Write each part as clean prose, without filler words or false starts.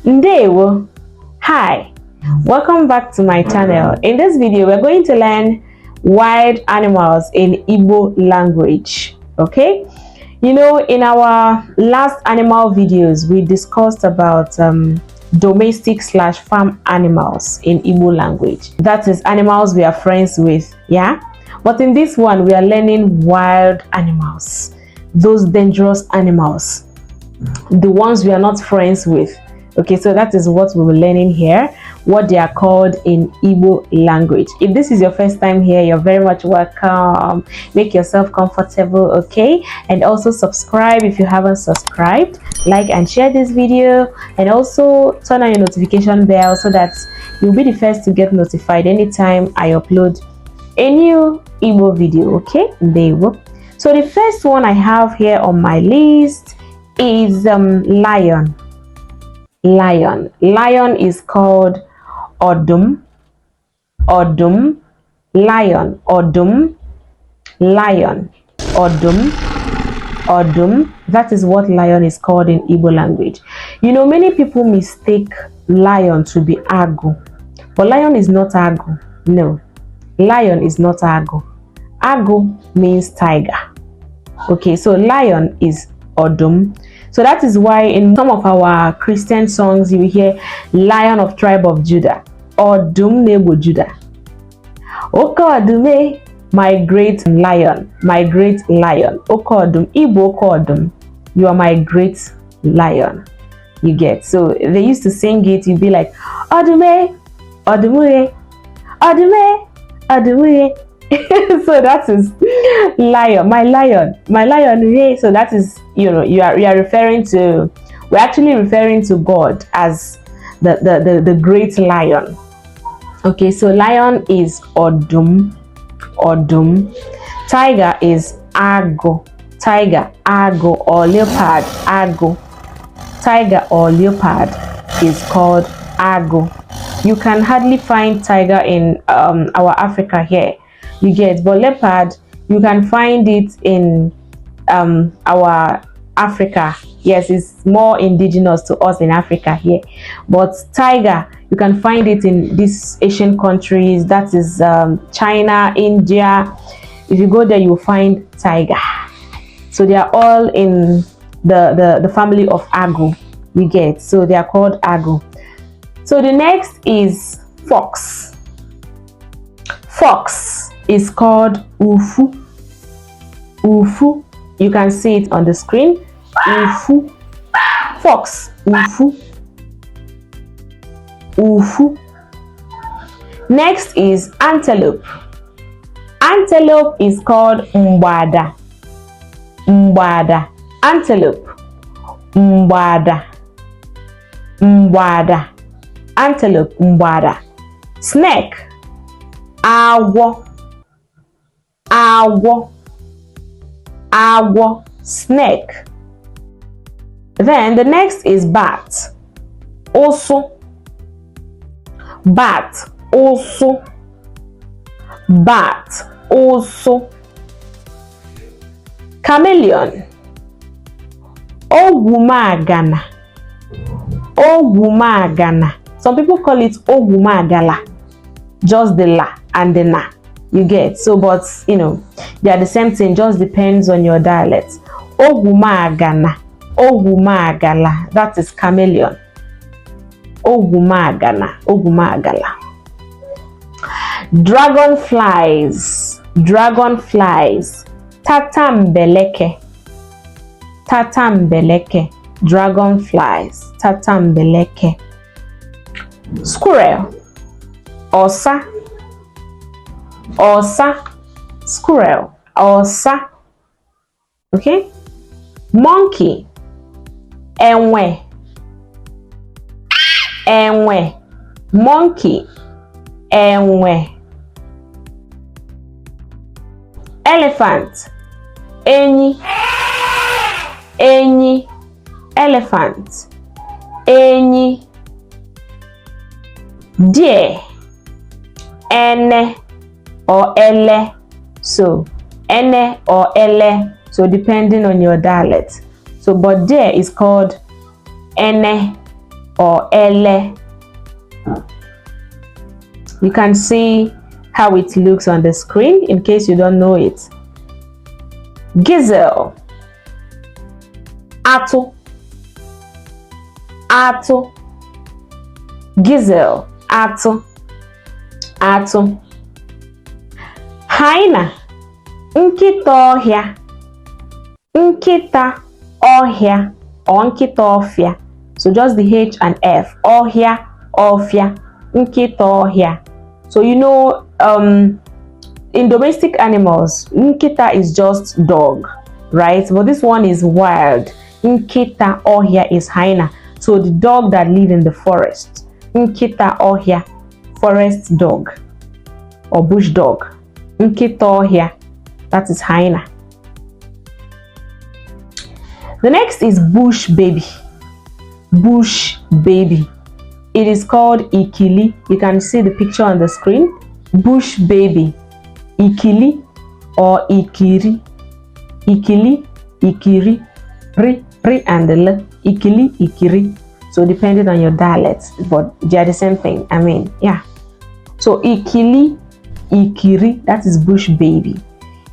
Ndeewo. Hi, welcome back to my channel. In this video, we're going to learn wild animals in Igbo language. Okay, you know, in our last animal videos, we discussed about domestic / farm animals in Igbo language. That is animals we are friends with, yeah? But in this one, we are learning wild animals, those dangerous animals, the ones we are not friends with. Okay, so that is what we were learning here, what they are called in Igbo language. If this is your first time here, you're very much welcome. Make yourself comfortable, okay? And also subscribe if you haven't subscribed. Like and share this video, and also turn on your notification bell so that you'll be the first to get notified anytime I upload a new Igbo video, okay? Ndeewo. So the first one I have here on my list is lion. Lion is called Odum. Lion. That is what lion is called in Igbo language. You know, many people mistake lion to be Agu, but lion is not Agu. No, lion is not Agu. Agu means tiger. Okay, so lion is Odum. So that is why in some of our Christian songs you will hear Lion of Tribe of Judah, Odum Nebo Judah. Okodume, my great lion, Okodum, Igbo Okodum, you are my great lion. You get, so they used to sing it, you'd be like, Odume, Odumuye, Odume, Odumuye. So that is lion, my lion. So that is, you know, you are referring to, we're actually referring to God as the great lion. Okay, so lion is Odum. Tiger is Ago. Or leopard. Ago. Tiger or leopard is called Ago. You can hardly find tiger in our Africa here. You get, but leopard, you can find it in our Africa. Yes, it's more indigenous to us in Africa here. But tiger, you can find it in these Asian countries. That is China, India. If you go there, you'll find tiger. So they are all in the family of Agu. You get, so they are called Agu. So the next is fox. Fox is called Ufu. You can see it on the screen. Ufu. Fox. Ufu. Next is antelope. Antelope is called Mbada. Antelope. Mbada. Antelope. Mbada. Snake. Awo. Snake. Then the next is bat. Also. Chameleon. Ogwumagana. Some people call it Ogwumagala. Just the la and the na. You get, so, but you know, they are the same thing, just depends on your dialect. Ogwumagala, that is chameleon. Ogwumagala. Dragonflies. Tatambeleke. Dragonflies. Squirrel. Osa. Squirrel. Osa. Okay. Monkey. Enwe. Monkey. Enwe. Elephant. Enyi. Elephant. Enyi. Deer. Ene or ele. So ene or ele, so depending on your dialect. So but deer is called ene. or ele. You can see how it looks on the screen in case you don't know it. Gazelle, atu, atu, gazelle, atu, atu. Hyena, nkịta ọhịa, nkịta ọhịa or nkịta ọfịa. So just the H and F. Ọhịa, ọfịa, nkịta ọhịa. So you know, in domestic animals, nkịta is just dog, right? But this one is wild. Nkịta ọhịa is hyena. So the dog that live in the forest. Nkịta ọhịa, forest dog or bush dog. Nkịta ọhịa, that is hyena. The next is bush baby. Bush baby. It is called ikili. You can see the picture on the screen. Bush baby. Ikili or ikiri. Ikili, ikiri, ri and l. Ikili, ikiri. So depending on your dialect, but they are the same thing. I mean, yeah. So ikili, ikiri, that is bush baby.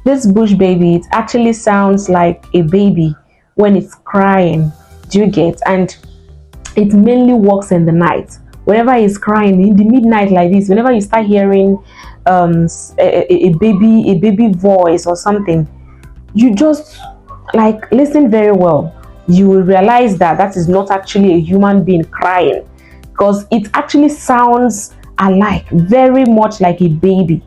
This bush baby, it actually sounds like a baby when it's crying. Do you get? And it mainly works in the night. Whenever it's crying in the midnight like this, whenever you start hearing a baby voice or something, you just like listen very well. You will realize that that is not actually a human being crying, because it actually sounds alike, very much like a baby.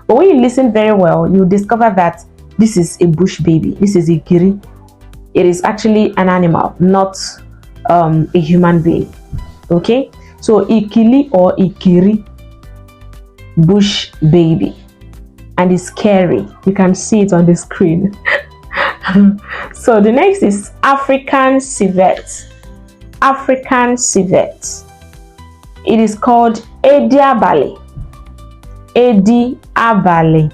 But when you listen very well, you discover that this is a bush baby. This is a kiri. It is actually an animal, not a human being. Okay, so ikili or ikiri, bush baby, and it's scary. You can see it on the screen. So the next is African civet. African civet. It is called ediabale, ediabale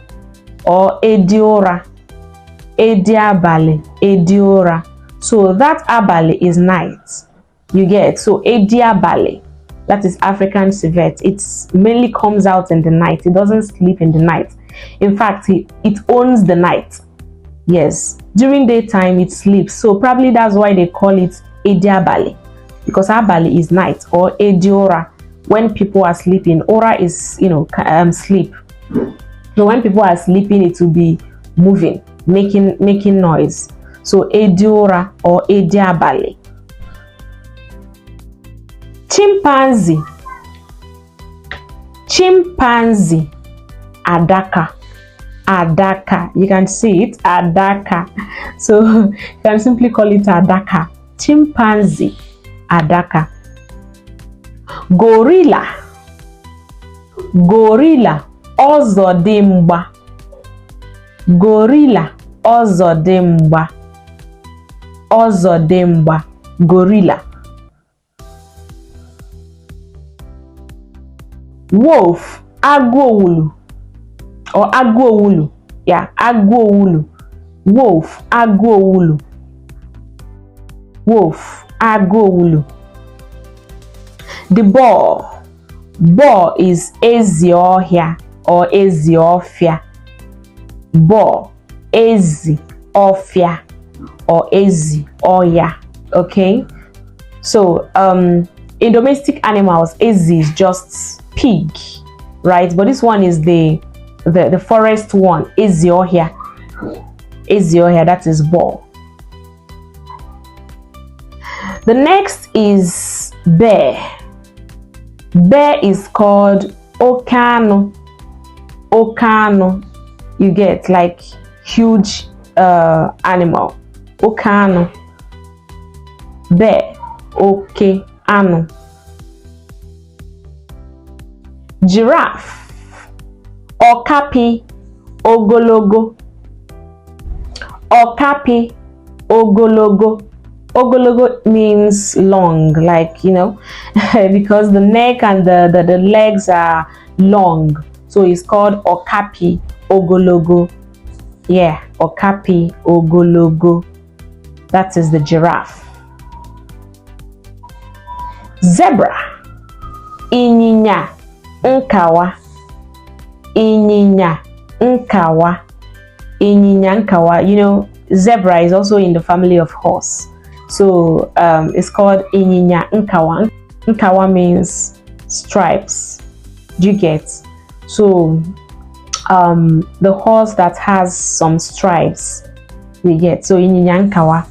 or ediora, ediabale, ediora. So that abale is night. You get? So ediabale, that is African civet. It mainly comes out in the night. It doesn't sleep in the night. In fact, it owns the night. Yes, during daytime it sleeps. So probably that's why they call it ediabale, because abale is night, or ediora when people are sleeping. Ora is, you know, sleep. So when people are sleeping, it will be moving, making noise. So ediora or ediabale. Chimpanzee. Chimpanzee. Adaka. Adaka. You can see it. Adaka. So you can simply call it adaka. Chimpanzee. Adaka. Gorilla. Gorilla. Ozodimgba. Gorilla. Ozodimgba. Ozodimgba. Gorilla. Wolf. Agwowulu or agwowulu. Yeah, agwowulu. Wolf. Agwowulu. Wolf. Agwowulu. The boar. Boar is ezi ohia or ezi ofia. Boar. Ezi ofia or ezi oya. Okay, so in domestic animals, ezi is just pig, right? But this one is the forest one. Ezi ohia. Ezi ohia, that is boar. The next is bear. Bear is called okano. Okano. You get, like huge animal. Okano. Bear. Okay. Ano. Giraffe. Okapi. Ogologo. Okapi. Ogologo. Ogologo means long, like, you know, because the neck and the legs are long. So it's called okapi ogologo. Yeah, okapi ogologo. That is the giraffe. Zebra. Ịnyịnya nkawa. Ịnyịnya nkawa. Ịnyịnya nkawa. You know, zebra is also in the family of horse. So it's called Ịnyịnya nkawa. Nkawa means stripes. Do you get? So the horse that has some stripes, we get. So Ịnyịnya nkawa.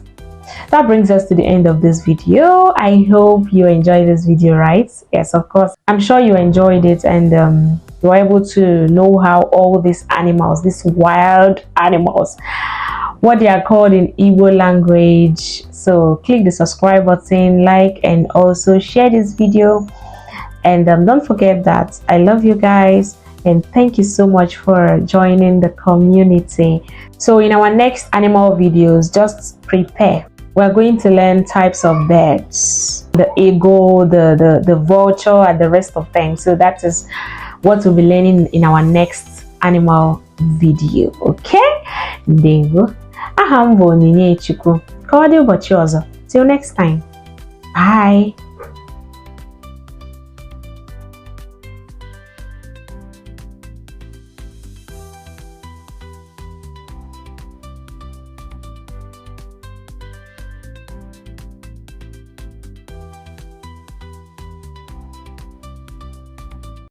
That brings us to the end of this video. I hope you enjoyed this video, right? Yes, of course. I'm sure you enjoyed it, and you were able to know how all these animals, these wild animals, what they are called in Igbo language. So click the subscribe button, like, and also share this video. And don't forget that I love you guys, and thank you so much for joining the community. So in our next animal videos, just prepare. We're going to learn types of birds, the eagle, the vulture, and the rest of them. So that is what we'll be learning in our next animal video. Okay? Ndeewo. Aha m bụ Onyinyechi. Ka ọ dị ụbọchị ọzọ. Till next time. Bye.